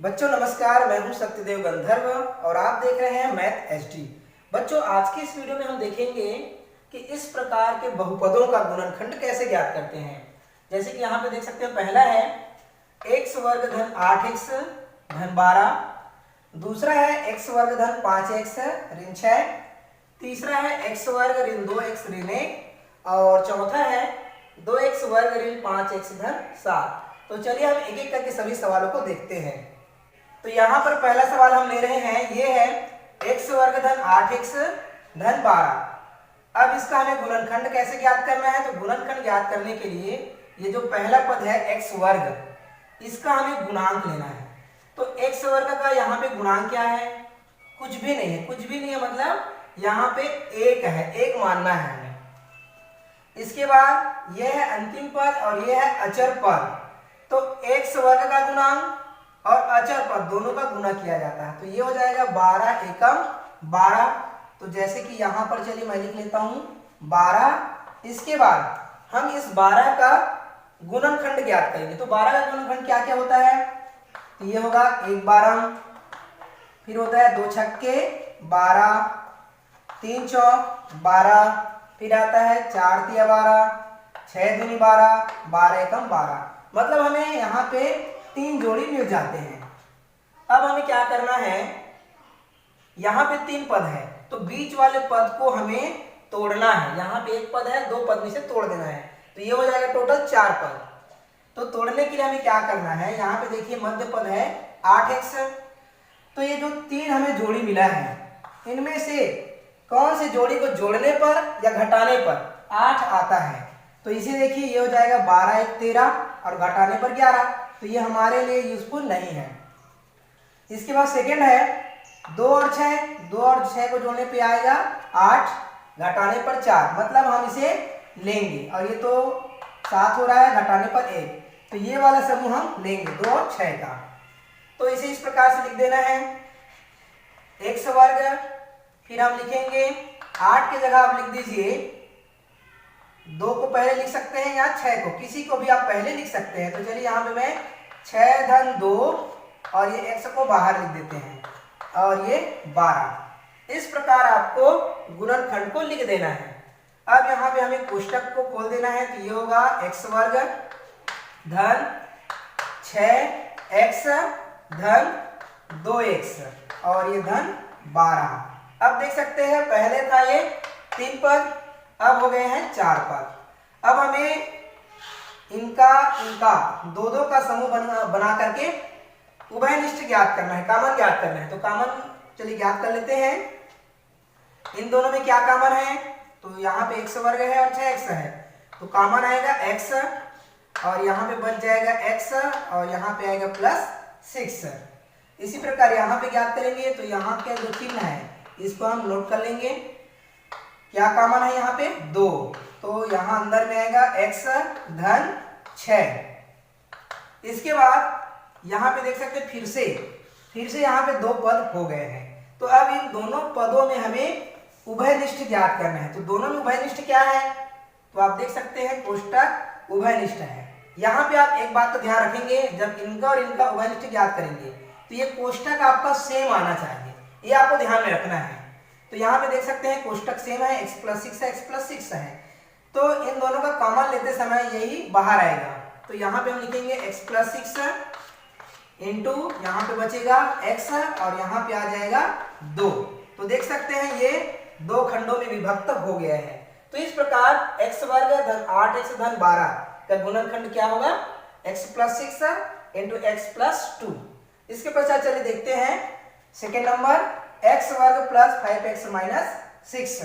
बच्चों नमस्कार, मैं हूं सत्यदेव गंधर्व और आप देख रहे हैं मैथ एचडी। बच्चों आज की इस वीडियो में हम देखेंगे कि इस प्रकार के बहुपदों का गुणनखंड कैसे ज्ञात करते हैं। जैसे कि यहाँ पे देख सकते हैं, पहला है x वर्ग धन 8x धन 12, दूसरा है x वर्ग धन 5x ऋण 6, तीसरा है x वर्ग ऋण 2x ऋण 1 और चौथा है 2x वर्ग ऋण 5x धन 7। तो चलिए हम एक एक करके सभी सवालों को देखते हैं। तो यहाँ पर पहला सवाल हम ले रहे हैं, ये है x वर्ग धन 8x धन 12। अब इसका हमें गुणनखंड कैसे ज्ञात करना है। तो गुणनखंड ज्ञात करने के लिए ये जो पहला पद है x वर्ग, इसका हमें गुणांक लेना है। तो x वर्ग का यहाँ पे गुणांक क्या है, कुछ भी नहीं है, कुछ भी नहीं है, मतलब यहाँ पे एक है, एक मानना है हमें। इसके बाद यह है अंतिम पद और यह है अचर पद। तो x वर्ग का गुणांक और अचर पद दोनों का गुणा किया जाता है, तो ये हो जाएगा 12 एकम 12। तो जैसे कि यहाँ पर चलिए मैं लिख लेता हूँ 12। इसके बाद हम इस 12 का गुणनखंड ज्ञात करेंगे। तो 12 का गुणनखंड क्या क्या होता है, तो ये होगा 1 12, फिर होता है 2 छक्के 12, 3 चौक 12, फिर आता है 4 तिया 12, 6 दूनी 12, 12 एकम 12। मतलब हमें यहाँ पे 3 जोड़ी मिल जाते हैं। अब हमें क्या करना है, यहाँ पे 3 पद है तो बीच वाले पद को हमें तोड़ना है। यहाँ पे एक पद है, 2 पद में से तोड़ देना है, तो ये हो जाएगा टोटल 4 पद। तो तोड़ने के लिए हमें क्या करना है, यहाँ पे देखिए मध्य पद है 8x। तो ये जो 3 हमें जोड़ी मिला है, इनमें से कौन से जोड़ी को जोड़ने पर या घटाने पर 8 आता है। तो इसे देखिए, ये हो जाएगा 12 1 13 और घटाने पर 11। तो ये हमारे लिए यूजफुल नहीं है। इसके बाद सेकंड है 2 और 6, 2 और 6 को जोड़ने पे आएगा 8, घटाने पर 4, मतलब हम इसे लेंगे। और ये तो 7 हो रहा है, घटाने पर 1, तो ये वाला समूह हम लेंगे 2 और 6 का। तो इसे इस प्रकार से लिख देना है x वर्ग, फिर हम लिखेंगे 8 की जगह आप लिख दीजिए 2 को पहले लिख सकते हैं या 6 को, किसी को भी आप पहले लिख सकते हैं। तो चलिए यहाँ पे मैं 6 धन 2 और ये x को बाहर लिख देते हैं और ये 12। इस प्रकार आपको गुणनखंड को लिख देना है। अब यहाँ पे हमें कोष्टक को खोल देना है, तो ये होगा x वर्ग धन 6x धन 2x और ये धन 12। अब देख सकते हैं पहले था ये 3 पद, अब हो गए हैं 4 पद। अब हमें इनका दो का समूह बना करके उभयनिष्ठ ज्ञात करना है, कॉमन ज्ञात करना है। तो कॉमन चलिए ज्ञात कर लेते हैं। इन दोनों में क्या कॉमन है, तो यहाँ पे x वर्ग है और 6x है, तो कॉमन आएगा x और यहाँ पे बच जाएगा x और यहाँ पे आएगा +6। इसी प्रकार यहाँ पे ज्ञात करेंगे, तो यहाँ के जो चिन्ह है इसको हम नोट कर लेंगे। क्या कॉमन है यहाँ पे 2, तो यहाँ अंदर में आएगा x धन 6। इसके बाद यहाँ पे देख सकते हैं फिर से यहाँ पे 2 पद हो गए हैं। तो अब इन दोनों पदों में हमें उभयनिष्ठ ज्ञात करना है। तो दोनों में उभयनिष्ठ क्या है, तो आप देख सकते हैं कोष्टक उभयनिष्ठ है। यहाँ पे आप एक बात का ध्यान रखेंगे, जब इनका और इनका उभयनिष्ठ ज्ञात करेंगे तो ये कोष्टक आपका सेम आना चाहिए, ये आपको ध्यान में रखना है। तो यहाँ पे देख सकते हैं कोष्टक सेम है, x + 6 है, x + 6 है, तो इन दोनों का कॉमन लेते समय यही बाहर आएगा। तो यहाँ पे हम लिखेंगे x + 6 इंटू यहाँ पे बचेगा x और यहाँ पे आ जाएगा 2। तो देख सकते हैं ये 2 खंडों में विभक्त हो गया है। तो इस प्रकार x वर्ग धन 8x धन 12 का गुणनखंड क्या होगा, x + 6 इंटू x + 2। इसके पश्चात चलिए देखते हैं सेकेंड नंबर x वर्ग + 5x - 6।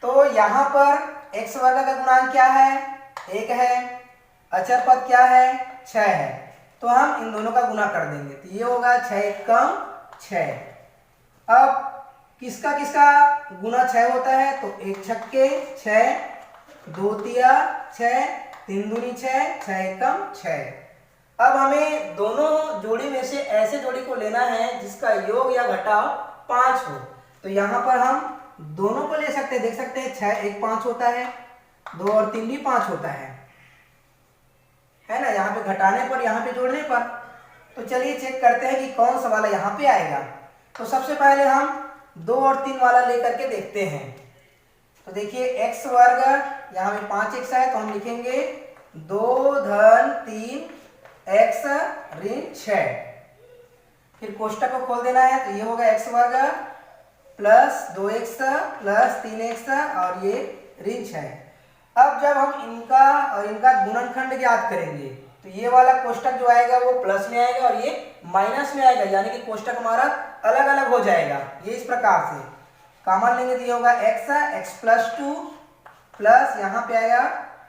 तो यहाँ पर x वर्ग का गुणांक क्या है, 1 है, अचर पद क्या है 6 है, तो हम इन दोनों का गुणा कर देंगे, तो ये होगा 6 एकम 6। अब किसका किसका गुना 6 होता है, तो 1 छक्के 6, 2 तिया 6, 3 दूनी 6, 6 एकम 6। अब हमें दोनों जोड़ी में से ऐसे जोड़ी को लेना है जिसका योग या घटाव 5 हो। तो यहाँ पर हम दोनों को ले सकते हैं, देख सकते हैं 6 1 5 होता है, 2 और 3 भी 5 होता है ना, यहाँ पे घटाने पर यहाँ पे जोड़ने पर। तो चलिए चेक करते हैं कि कौन सा वाला यहाँ पे आएगा। तो सबसे पहले हम 2 और 3 वाला लेकर के देखते हैं। तो देखिए x वर्ग, यहाँ पे 5x है तो हम लिखेंगे 2 धन 3 x ऋण 6। फिर कोष्टक को खोल देना है, तो ये होगा x वर्ग प्लस 2x प्लस 3x और ये ऋण 6। अब जब हम इनका और इनका गुणनखंड ज्ञात करेंगे तो ये वाला कोष्टक जो आएगा वो प्लस में आएगा और ये माइनस में आएगा, यानी कि कोष्टक हमारा अलग अलग हो जाएगा। ये इस प्रकार से कॉमन लेंगे तो ये होगा x प्लस 2 प्लस यहाँ पे आएगा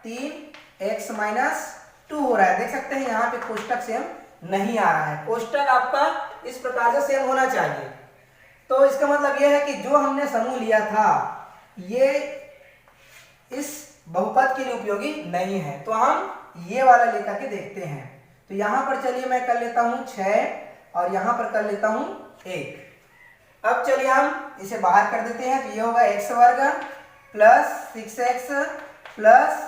3x माइनस 2 हो रहा है। देख सकते हैं यहाँ पे कोष्टक सेम नहीं आ रहा है। कोष्टक आपका इस प्रकार से सेम होना चाहिए। तो इसका मतलब यह है कि जो हमने समूह लिया था ये इस बहुपद के लिए उपयोगी नहीं है। तो हम ये वाला लेकर के देखते हैं। तो यहाँ पर चलिए मैं कर लेता हूँ 6 और यहाँ पर कर लेता हूँ 1। अब चलिए हम इसे बाहर कर देते हैं। तो ये होगा x वर्ग प्लस 6x प्लस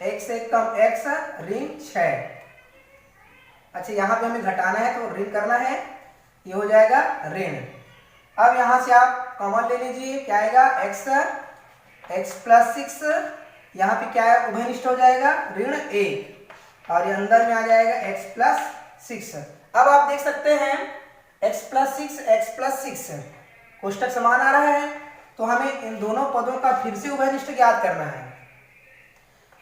x से कम x ऋण 6। अच्छा, यहाँ पे हमें घटाना है तो ऋण करना है, ये हो जाएगा ऋण। अब यहाँ से आप कॉमन ले लीजिए, क्या आएगा x प्लस 6, यहाँ पे क्या है उभयनिष्ठ हो जाएगा ऋण 1 और ये अंदर में आ जाएगा x प्लस 6। अब आप देख सकते हैं x प्लस 6 कोष्टक समान आ रहा है, तो हमें इन दोनों पदों का फिर से उभयनिष्ठ ज्ञात करना है।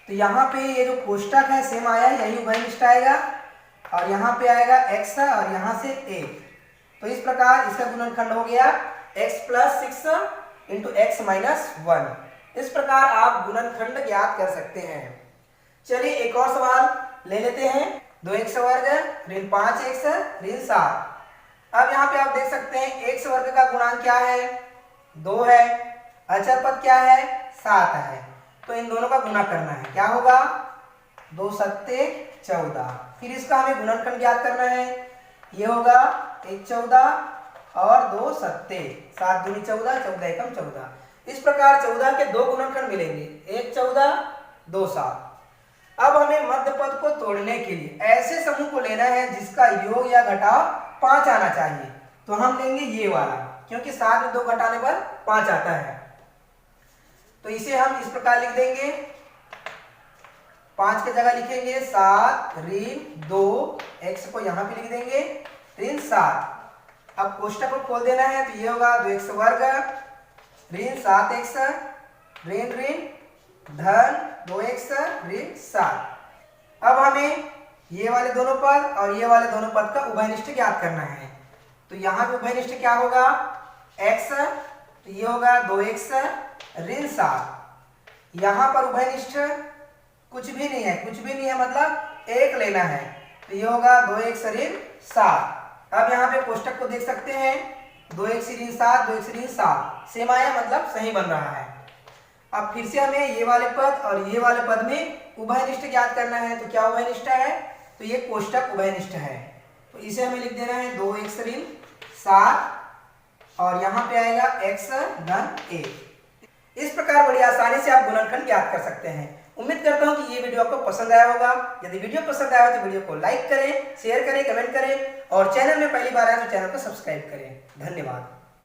तो यहाँ पे ये जो कोष्टक है सेम आया, यही उभयनिष्ठ आएगा और यहाँ पे आएगा x और यहाँ से 1। तो इस प्रकार इसका गुणनखंड हो गया x plus 6 into x minus 1। इस प्रकार आप गुणनखंड ज्ञात कर सकते हैं। चलिए एक और सवाल ले लेते हैं। 2x वर्ग ऋण 5x ऋण 7। अब यहाँ पे आप देख सकते हैं x वर्ग का गुणांक क्या है 2 है, अचर पद क्या है 7 है। तो इन दोनों का गुणा करना है, क्या होगा 2 सत्ते 14। फिर इसका हमें गुणनखंड ज्ञात करना है, ये होगा 1 14 और 2 सत्ते 7 दूनी 14, 14 एकम 14। इस प्रकार 14 के 2 गुणनखंड मिलेंगे, 1 14 2 7। अब हमें मध्य पद को तोड़ने के लिए ऐसे समूह को लेना है जिसका योग या घटाव 5 आना चाहिए। तो हम लेंगे ये वाला, क्योंकि 7 में 2 घटाने पर 5 आता है। तो इसे हम इस प्रकार लिख देंगे, 5 की जगह लिखेंगे 7 ऋण 2, x को यहाँ पे लिख देंगे ऋण 7। अब कोष्टक को खोल देना है, तो ये होगा 2x वर्ग ऋण 7x ऋण ऋण धन 2x ऋण 7। अब हमें ये वाले दोनों पद और ये वाले दोनों पद का उभयनिष्ठ ज्ञात करना है। तो यहाँ पे उभयनिष्ठ क्या होगा x, तो ये होगा 2x ऋण 7। यहाँ पर उभयनिष्ठ कुछ भी नहीं है, कुछ भी नहीं है मतलब 1 लेना है, तो ये होगा 2x ऋण 7। अब यहाँ पे कोष्टक को देख सकते हैं 2x ऋण 7 2x ऋण 7 सेम आया, मतलब सही बन रहा है। अब फिर से हमें ये वाले पद और ये वाले पद में उभयनिष्ठ ज्ञात करना है। तो क्या उभयनिष्ठ है, तो ये कोष्टक उभयनिष्ठ है। तो इसे हमें लिख देना है 2x ऋण 7 और यहाँ पे आएगा x धन 1। इस प्रकार बड़ी आसानी से आप गुणनखंड ज्ञात कर सकते हैं। उम्मीद करता हूं कि ये वीडियो आपको पसंद आया होगा। यदि वीडियो पसंद आया हो तो वीडियो को लाइक करें, शेयर करें, कमेंट करें और चैनल में पहली बार आए तो चैनल को सब्सक्राइब करें। धन्यवाद।